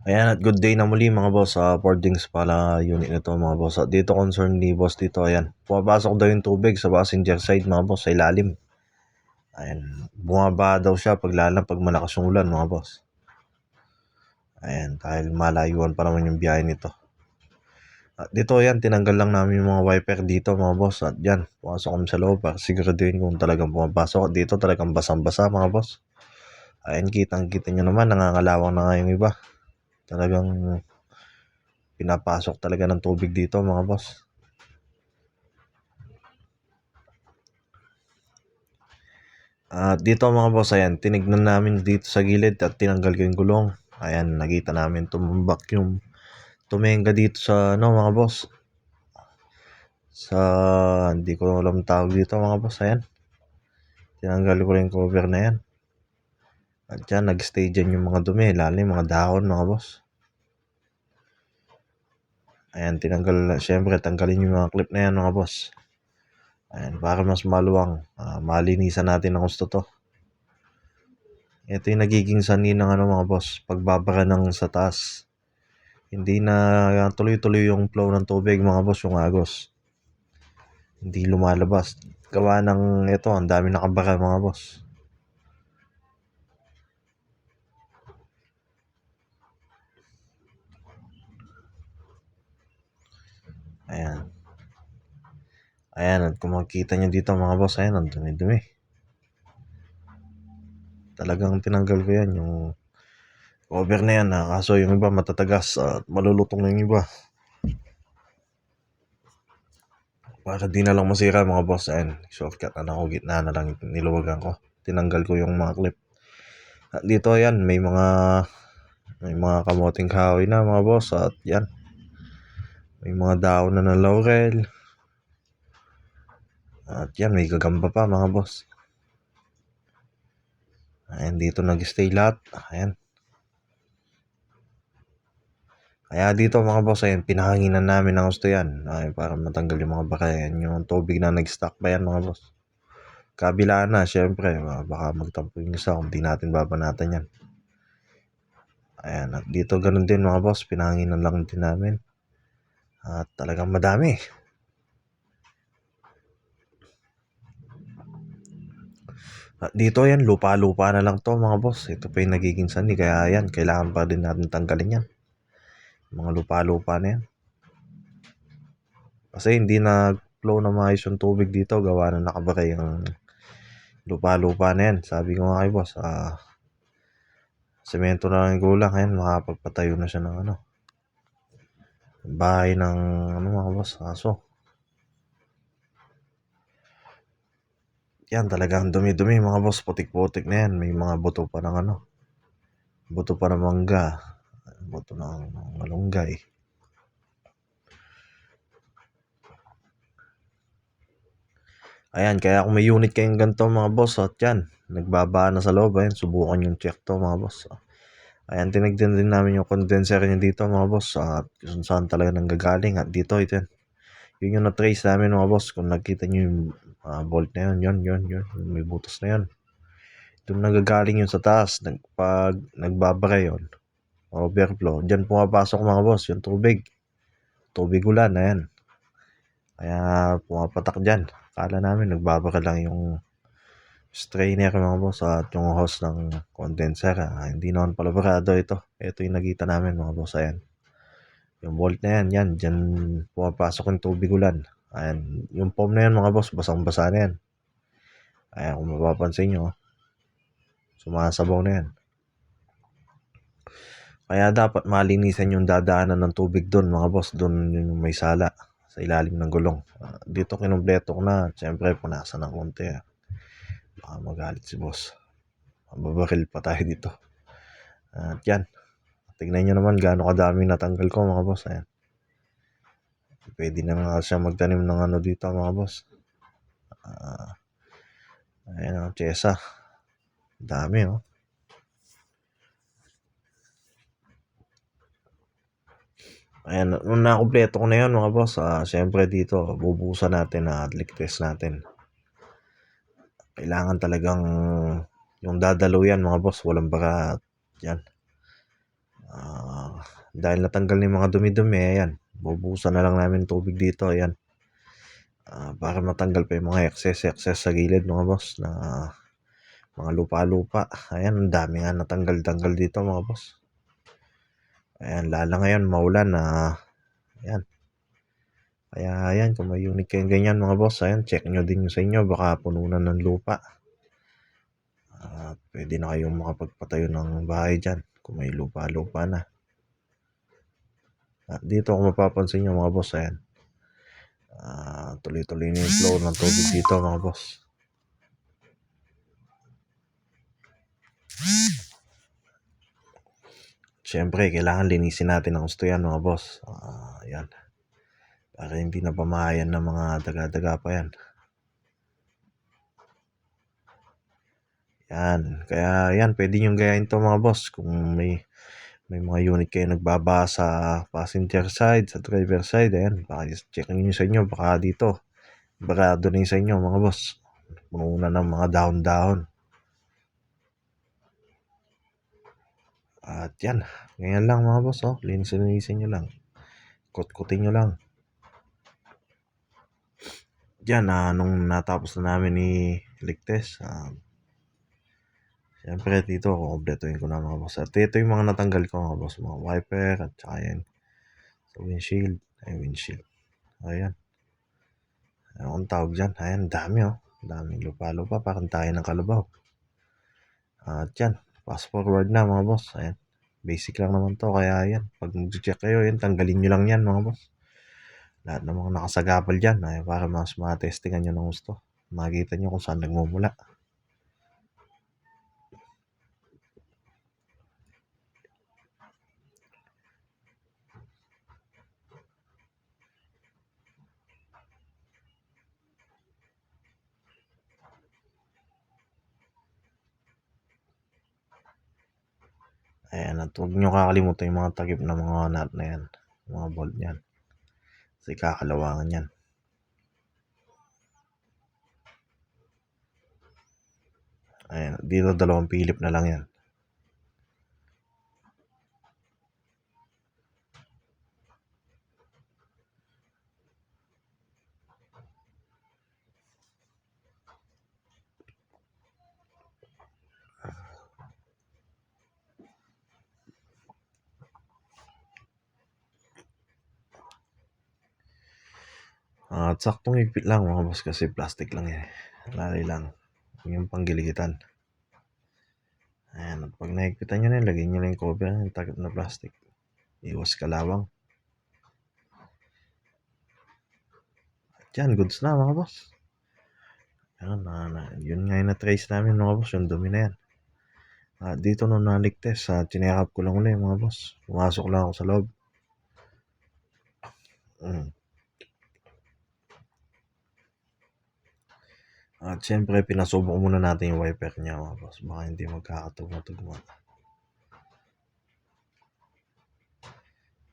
Ayan at good day na muli mga boss sa boardings pala unit nito mga boss. At dito concern ni boss dito, ayan. Pumapasok daw yung tubig sa passenger side mga boss sa ilalim. Ayan, bumaba daw siya pag malakas yung ulan mga boss. Ayan, dahil malayuan pa naman yung biyahe nito. At dito ayan, tinanggal lang namin yung mga wiper dito mga boss. At yan, pumasok kami sa loob para siguraduhin kung talagang pumapasok. At dito talagang basang-basa mga boss. Ayan, kitang-kita nyo naman, nangangalawang na nga yung iba. Talagang pinapasok talaga ng tubig dito mga boss. Dito mga boss, ayan, tinignan namin dito sa gilid at tinanggal ko yung gulong. Ayan, nakita namin tumumbak yung tumenga dito sa ano mga boss. Sa hindi ko alam tawag dito mga boss, ayan. Tinanggal ko rin yung cover na yan. At yan, nag-stay dyan yung mga dumi, lalo yung mga dahon mga boss. Ayan, tinanggal, syempre tanggalin yung mga clip na yan mga boss. Ayan, para mas maluwang, malinisan natin ng gusto to. Ito yung nagiging sanhi ng ano mga boss, pagbabara ng sa taas. Hindi na tuloy-tuloy yung flow ng tubig mga boss, yung agos. Hindi lumalabas. Gawa ng ito, ang dami nakabara mga boss. Ayan. Ayan, at kung makikita nyo dito mga boss, ayan, ang dumi-dumi. Talagang tinanggal ko yan, yung cover na yan, kaso yung iba matatagas at malulutong na yung iba. Para di na lang masira mga boss, ayan, shortcut na ako, gitna na lang niluwagan ko. Tinanggal ko yung mga clip. At dito ayan, may mga kamoting kahoy na mga boss, at yan. May mga daon na ng laurel. At yan, may gagamba pa mga boss. Ayan, dito nag-stay lahat. Ayan. Kaya dito mga boss, ayan, pinahanginan namin ng gusto yan. Ay, para matanggal yung mga baka yan. Yung tubig na nag-stock pa yan mga boss. Kabilaan na, syempre. Baka magtampo yung isa kung di natin babanatan yan. Ayan, at dito ganun din mga boss. Pinahanginan lang din namin. At talagang madami. At dito yan, lupa-lupa na lang to mga boss. Ito pa yung nagiging sani. Kaya yan, kailangan pa din natin tanggalin yan. Mga lupa-lupa na yan. Kasi hindi na-flow na maayos yung tubig dito. Gawa na nakabakay yung lupa-lupa na yan. Sabi ko nga kay boss, semento na lang yung kulang. Ayan, makapagpatayo na siya ng ano. Bahay ng ano mga boss, aso. Yan, talagang dumi-dumi mga boss. Putik-putik na yan. May mga buto pa ng ano. Buto pa ng mangga. Buto ng malunggay. Ayan, kaya kung may unit kayong ganito mga boss, at yan, nagbaba na sa loob, ayan, subukan yung check to mga boss. Ayan, tinignan din namin yung condenser niya dito mga boss, at kung saan talaga nanggagaling. At dito, ito yan. Yun yung na-trace namin mga boss. Kung nakita nyo yung bolt na yun, may butas na yun. Doon nagagaling yun sa taas. Pag nagbabara yun, overflow, dyan pumapasok mga boss, yung tubig. Tubig ulan, ayan. Kaya pumapatak dyan. Kala namin nagbabara lang yung strainer mga boss at yung hose ng condenser. Hindi naman pala barado ito. Ito yung nakita namin mga boss, ayan. Yung bolt na yan, dyan pumapasok yung tubig ulan. Ayan, yung foam na yan mga boss, basang-basa na yan. Ayan, kung mapapansin nyo, sumasabaw na yan. Kaya dapat malinisan yung dadaanan ng tubig doon mga boss, doon yung may sala sa ilalim ng gulong. Dito kinumpleto ko na, siyempre punasan ng konti. Baka magalit si boss. Mababaril pa tayo dito. At yan, tignan nyo naman gaano kadami natanggal ko mga boss. Ayan. Pwede na nga siya magtanim ng ano dito mga boss. Ayan ang tsesa. Dami oh. Ayan, nung nakumpleto ko na yun mga boss, syempre dito, bubusan natin at leak test natin. Kailangan talagang yung dadalo yan mga boss, walang baka yan. dahil natanggal na yung mga dumi-dumi, ayan, bubuhusan na lang namin tubig dito, ayan. Para matanggal pa yung mga excess sa gilid mga boss na mga lupa-lupa. Ayan, ang dami nga natanggal-tanggal dito mga boss. Ayan, lala ngayon maulan na ayan. Kaya ayan, kung may unit kayong ganyan mga boss, ayan, check nyo din sa inyo, baka pununan ng lupa. Pwede na kayong makapagpatayo ng bahay dyan kung may lupa-lupa na. At dito kung mapapansin nyo mga boss, ayan, tuloy-tuloy na yung flow ng tubig dito mga boss. Siyempre, kailangan linisin natin ang gusto yan mga boss. Ayan. Para hindi na pamahayan ng mga daga-daga pa yan. Yan. Kaya yan, pwede nyo gayahin to mga boss. Kung may mga unit kayo nagbaba sa passenger side, sa driver side, ayan, baka check nyo sa inyo, baka dito. Barado na sa inyo mga boss. Puno na ng mga dahon-dahon. At yan, ganyan lang mga boss, oh. Linisin nyo lang. Kutkutin nyo lang. Yan, nung natapos na namin ni Ligtes, siyempre dito, kukompletuhin ko na mga boss. At ito yung mga natanggal ko mga boss, mga wiper, at saka yan, sa windshield. Ayan. Ano kung tawag dyan? Ayan, dami oh. Daming lupa-lupa, parang tayo ng kalabaw. At yan, fast forward na mga boss. Ayan, basic lang naman to. Kaya yan, pag mag-check kayo, yan, tanggalin nyo lang yan mga boss. Lahat ng mga nakasagapal dyan, ay para mas matestingan nyo ng gusto. Makikita nyo kung saan nagmumula. Ayan, at huwag nyo kakalimutan yung mga takip ng mga nut na yan. Mga bolt yan. Kasi kakalawangan yan. Ayan, dito 2 Philip na lang yan. At saktong higpit lang mga boss kasi plastic lang yan. Lali lang. Yung panggiligitan. Ayan, at pag nahigpitan nyo na yun, lagyan nyo lang yung cover yung takip na plastic. Iwas kalawang. At yan, goods na mga boss. Ayan, yun nga yung na-trace namin mga boss, yung dumi na yan. At dito nung naligtes, chinekap ko lang ulit mga boss. Pumasok lang ako sa loob. At syempre, pinasubok muna natin yung wiper niya mga boss. Baka hindi magkakatugma-tugma.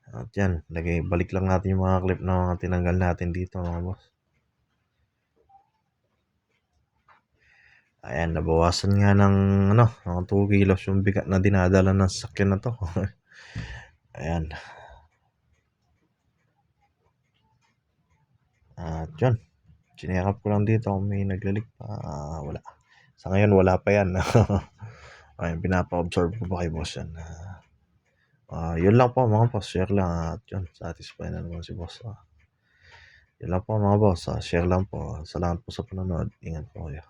At yan, balik lang natin yung mga clip na mga tinanggal natin dito mga boss. Ayan, nabawasan nga ng mga 2 kilos yung bigat na dinadala ng sasakyan na to. Ayan. At yun, sinekap ko lang dito kung may naglelik pa. Wala. Sa ngayon, wala pa yan. Ayan, pinapa-observe ko pa kay boss yan. Yun lang po mga boss, share lang. At yun, satisfied na naman si boss. Yun lang po mga boss, share lang po. Salamat po sa panonood. Ingat po kayo.